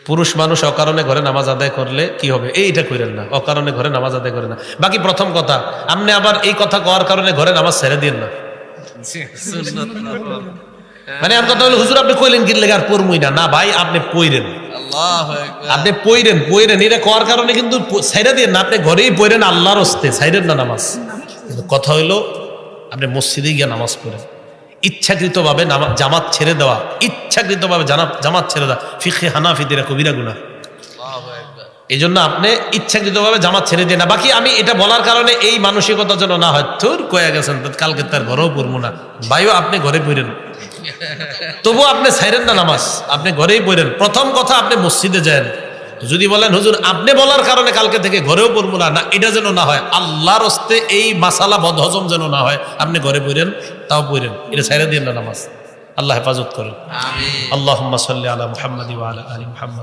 পুরুষ মানুষ অকারণে ঘরে নামাজ আদায় করলে কি হবে, এইটা করেন না, অকারণে ঘরে নামাজ আদায় করেন না। বাকি প্রথম কথা, আপনি আবার এই কথা কওয়ার কারণে ঘরে নামাজ ছেড়ে দিন না। মানে আমার কথা হলো, হুজুর আপনি কইলেন কি লেগে আর পড়মুই না, না ভাই আপনি পড়েন, আপনি পড়েন এটা করার কারণে কিন্তু ছেড়ে দিন না, আপনি ঘরেই পড়েন আল্লাহর হস্তে, ছাইরেন না নামাজ। কিন্তু কথা হইলো আপনি মসজিদে গিয়ে নামাজ পড়েন। ইচ্ছাকৃতভাবে জামাত ছেড়ে দেওয়া, ইচ্ছাকৃতভাবে জামাত ছেড়ে দেওয়া ফিকহে হানাফিদের কবিরা গুনাহ। এই জন্য আপনি ইচ্ছাকৃতভাবে জামাত ছেড়ে দিয়ে না। বাকি আমি এটা বলার কারণে এই মানসিকতা যেন না হয়, তোর কয়ে গেছেন কালকে তার ঘরেও পড়বো না, ভাইও আপনি ঘরে পড়েন, তবু আপনি ছাইরেন না নামাজ, আপনি ঘরেই পড়েন। প্রথম কথা আপনি মসজিদে যান। যদি বলেন হুজুর আপনি বলার কারণে কালকে থেকে ঘরেও পড়বো না, না এটা যেন না হয়, আল্লাহর হস্তে এই মাসালা বদহজম যেন না হয়, আপনি ঘরে পড়েন, তাও পড়েন, এটা ছাইরা দিন না নামাজ। আল্লাহ হেফাজত করেন। আমিন। আল্লাহুম্মা সাল্লি আলা মুহাম্মাদি ওয়া আলা আলি মুহাম্মাদ।